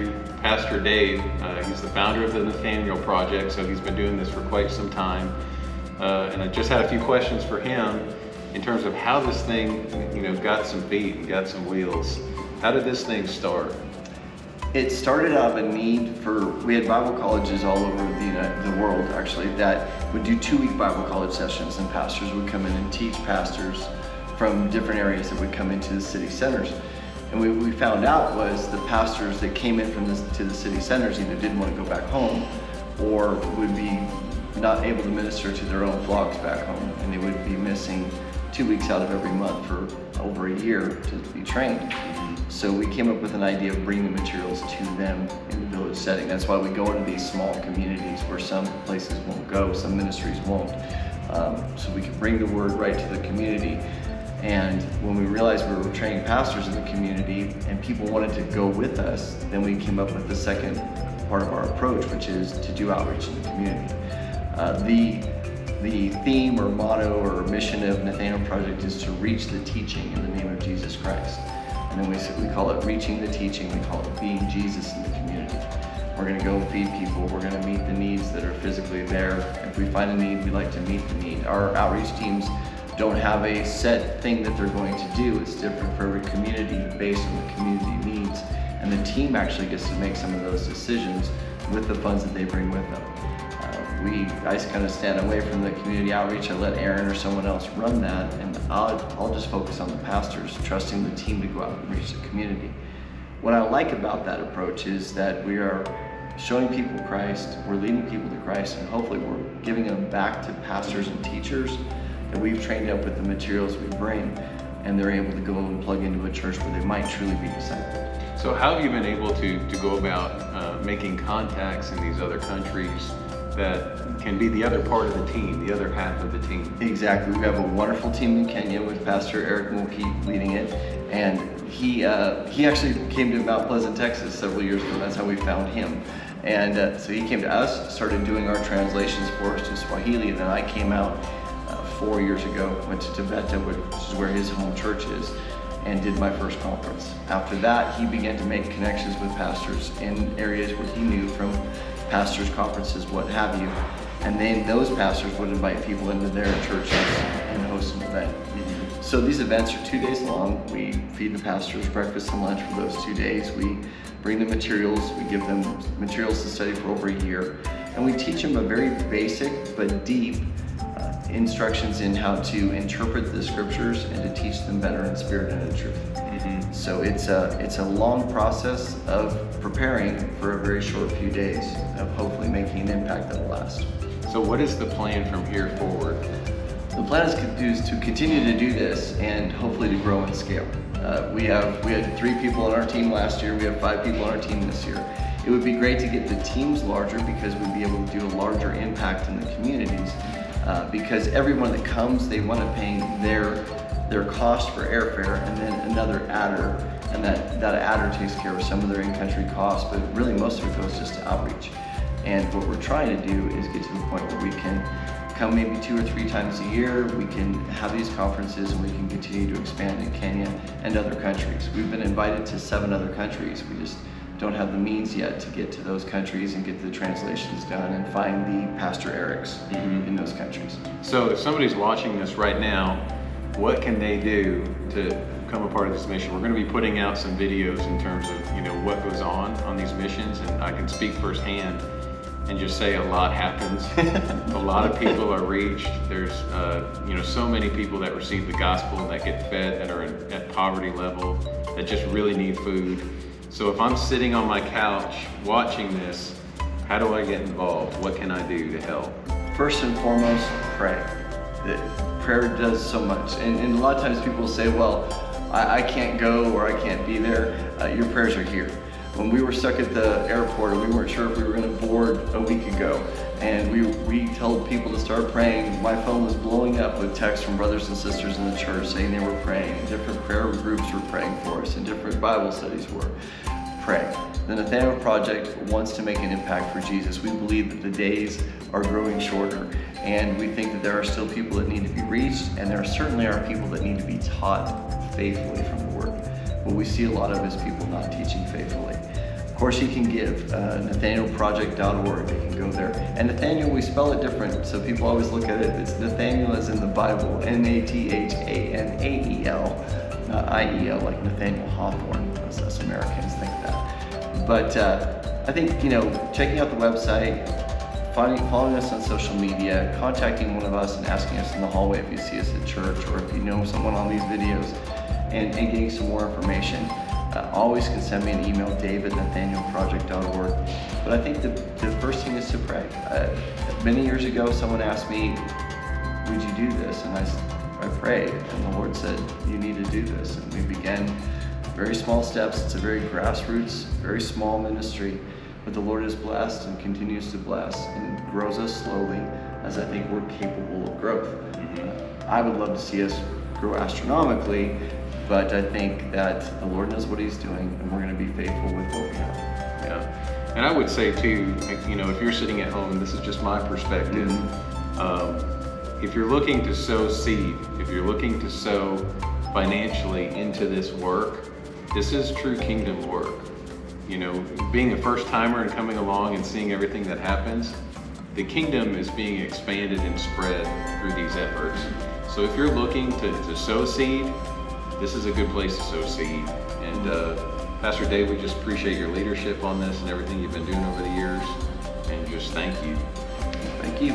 to Pastor Dave. He's the founder of the Nathanael Project, so he's been doing this for quite some time. And I just had a few questions for him in terms of how this thing, got some feet and got some wheels. How did this thing start? It started out of a need we had Bible colleges all over the world actually that would do 2-week Bible college sessions, and pastors would come in and teach pastors from different areas that would come into the city centers. And what we found out was the pastors that came in to the city centers either didn't want to go back home or would be not able to minister to their own flocks back home, and they would be missing 2 weeks out of every month for over a year to be trained. So we came up with an idea of bringing the materials to them in the village setting. That's why we go into these small communities where some places won't go, some ministries won't. So we could bring the word right to the community. And when we realized we were training pastors in the community and people wanted to go with us, then we came up with the second part of our approach, which is to do outreach in the community. The theme or motto or mission of Nathanael Project is to reach the teaching in the name of Jesus Christ. And then we call it reaching the teaching, we call it being Jesus in the community. We're going to go feed people, we're going to meet the needs that are physically there. If we find a need, we like to meet the need. Our outreach teams don't have a set thing that they're going to do. It's different for every community based on the community needs. And the team actually gets to make some of those decisions with the funds that they bring with them. I kind of stand away from the community outreach. I let Aaron or someone else run that, and I'll just focus on the pastors, trusting the team to go out and reach the community. What I like about that approach is that we are showing people Christ, we're leading people to Christ, and hopefully we're giving them back to pastors and teachers that we've trained up with the materials we bring, and they're able to go and plug into a church where they might truly be discipled. So how have you been able to go about making contacts in these other countries that can be the other part of the team, the other half of the team? Exactly. We have a wonderful team in Kenya with Pastor Eric Mulkey leading it, and he actually came to Mount Pleasant, Texas several years ago. That's how we found him. And so he came to us, started doing our translations for us to Swahili, and then I came out 4 years ago, went to Tibeta, which is where his home church is, and did my first conference. After that, he began to make connections with pastors in areas where he knew from pastors' conferences, what have you. And then those pastors would invite people into their churches and host an event. So these events are 2 days long. We feed the pastors breakfast and lunch for those 2 days. We bring them materials. We give them materials to study for over a year. And we teach them a very basic but deep instructions in how to interpret the scriptures and to teach them better in spirit and in truth. So it's a long process of preparing for a very short few days of hopefully making an impact that will last. So what is the plan from here forward? The plan is to continue to do this and hopefully to grow and scale. We had 3 people on our team last year. We have 5 people on our team this year. It would be great to get the teams larger because we'd be able to do a larger impact in the communities. Because everyone that comes, they want to pay their cost for airfare and then another adder, and that adder takes care of some of their in-country costs, but really most of it goes just to outreach. And what we're trying to do is get to the point where we can come maybe 2 or 3 times a year, we can have these conferences, and we can continue to expand in Kenya and other countries. We've been invited to 7 other countries. We just don't have the means yet to get to those countries and get the translations done and find the Pastor Erics in those countries. So if somebody's watching this right now, what can they do to become a part of this mission? We're going to be putting out some videos in terms of what goes on these missions, and I can speak firsthand and just say a lot happens. A lot of people are reached. There's so many people that receive the gospel, that get fed, that are at poverty level, that just really need food. So if I'm sitting on my couch watching this, how do I get involved? What can I do to help? First and foremost, pray. Prayer does so much. And a lot of times people say, well, I can't go or I can't be there. Your prayers are here. When we were stuck at the airport and we weren't sure if we were going to board a week ago, and we told people to start praying, my phone was blowing up with texts from brothers and sisters in the church saying they were praying, and different prayer groups were praying for us, and different Bible studies were. Pray. The Nathanael Project wants to make an impact for Jesus. We believe that the days are growing shorter, and we think that there are still people that need to be reached, and there certainly are people that need to be taught faithfully from the Word. What we see a lot of is people not teaching faithfully. course, you can give, NathanaelProject.org, they can go there. And Nathanael, we spell it different, so people always look at it, it's Nathanael as in the Bible, Nathanael, not I-E-L, like Nathaniel Hawthorne, us Americans think that. But I think, checking out the website, following us on social media, contacting one of us and asking us in the hallway if you see us at church, or if you know someone on these videos, and getting some more information. Always can send me an email, dave@nathanaelproject.org. But I think the first thing is to pray. Many years ago, someone asked me, would you do this? And I prayed, and the Lord said, you need to do this. And we began very small steps. It's a very grassroots, very small ministry. But the Lord is blessed and continues to bless and grows us slowly, as I think we're capable of growth. I would love to see us grow astronomically, but I think that the Lord knows what He's doing, and we're going to be faithful with what we have. Yeah, and I would say too, if you're sitting at home, this is just my perspective. If you're looking to sow seed, if you're looking to sow financially into this work, this is true kingdom work. Being a first timer and coming along and seeing everything that happens, the kingdom is being expanded and spread through these efforts. So if you're looking to sow seed, this is a good place to sow seed. And Pastor Dave, we just appreciate your leadership on this and everything you've been doing over the years. And just thank you. Thank you.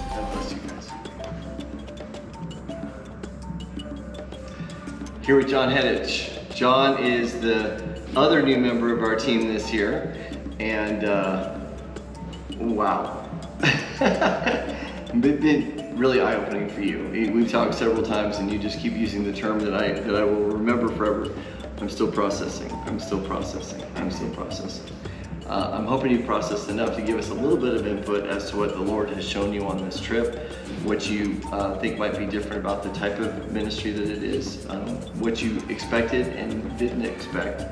God bless you guys. Here with John Hedich. John is the other new member of our team this year. And wow. Been really eye-opening for you. We've talked several times, and you just keep using the term that I will remember forever. I'm still processing. I'm hoping you've processed enough to give us a little bit of input as to what the Lord has shown you on this trip, what you think might be different about the type of ministry that it is, what you expected and didn't expect.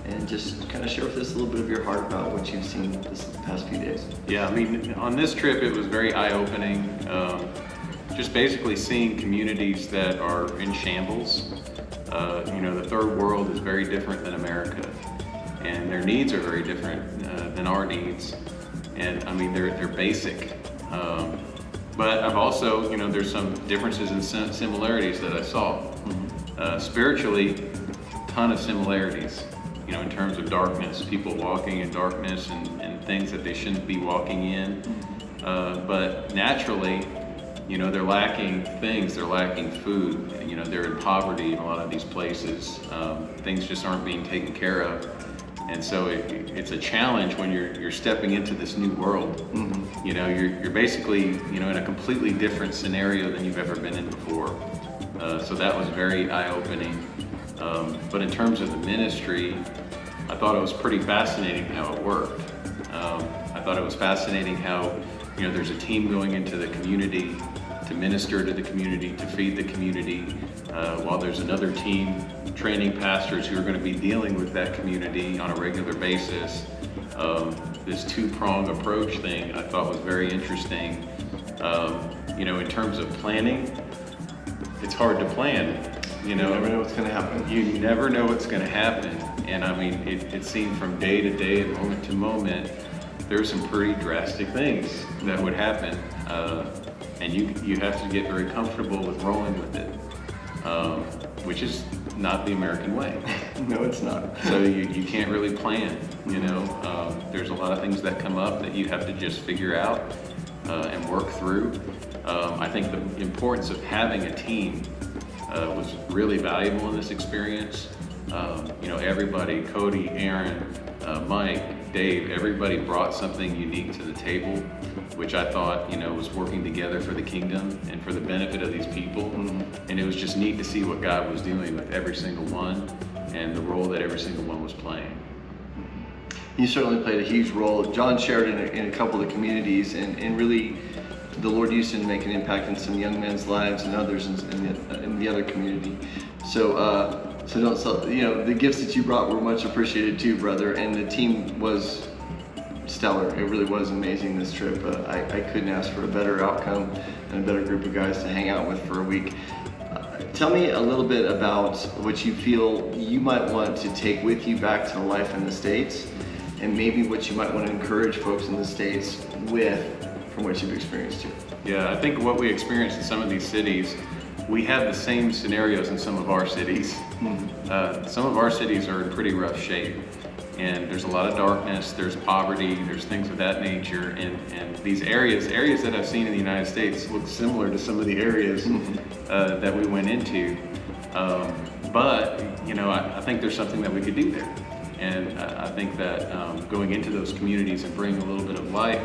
And just kind of share with us a little bit of your heart about what you've seen this past few days. Yeah, on this trip, it was very eye-opening. Just basically seeing communities that are in shambles. The third world is very different than America, and their needs are very different than our needs. And they're basic. But I've also, there's some differences and similarities that I saw. Spiritually, ton of similarities. In terms of darkness, people walking in darkness and things that they shouldn't be walking in. But naturally, they're lacking things, they're lacking food, they're in poverty in a lot of these places. Things just aren't being taken care of. And so it's a challenge when you're stepping into this new world. You're basically, in a completely different scenario than you've ever been in before. So that was very eye-opening. But in terms of the ministry, I thought it was pretty fascinating how it worked. I thought it was fascinating how, there's a team going into the community to minister to the community, to feed the community, while there's another team training pastors who are going to be dealing with that community on a regular basis. This two-prong approach thing I thought was very interesting. In terms of planning, it's hard to plan. You never know what's going to happen. You never know what's going to happen. And it seemed from day to day and moment to moment, there were some pretty drastic things that would happen. And you have to get very comfortable with rolling with it, which is not the American way. No, it's not. So you can't really plan, There's a lot of things that come up that you have to just figure out and work through. I think the importance of having a team was really valuable in this experience. Everybody, Cody, Aaron, Mike, Dave, everybody brought something unique to the table, which I thought, was working together for the kingdom and for the benefit of these people. And it was just neat to see what God was doing with every single one and the role that every single one was playing. You certainly played a huge role. John shared in a couple of communities, and really the Lord used him to make an impact in some young men's lives and others in the other community. So the gifts that you brought were much appreciated too, brother. And the team was stellar. It really was amazing this trip. I couldn't ask for a better outcome and a better group of guys to hang out with for a week. Tell me a little bit about what you feel you might want to take with you back to life in the States, and maybe what you might want to encourage folks in the States with from what you've experienced here. Yeah, I think what we experience in some of these cities, we have the same scenarios in some of our cities. Some of our cities are in pretty rough shape, and there's a lot of darkness, there's poverty, there's things of that nature, and these areas that I've seen in the United States look similar to some of the areas that we went into. But, you know, I think there's something that we could do there. And I think that going into those communities and bringing a little bit of light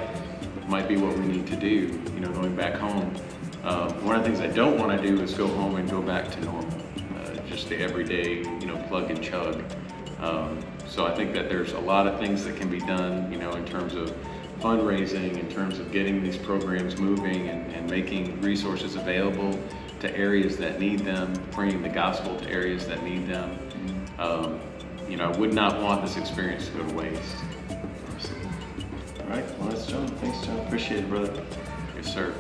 might be what we need to do, you know, going back home. One of the things I don't want to do is go home and go back to normal, just the everyday, you know, plug and chug. So I think that there's a lot of things that can be done, you know, in terms of fundraising, in terms of getting these programs moving and making resources available to areas that need them, bringing the gospel to areas that need them. You know, I would not want this experience to go to waste. All right, well, that's John. Thanks, John. Appreciate it, brother. Yes, sir.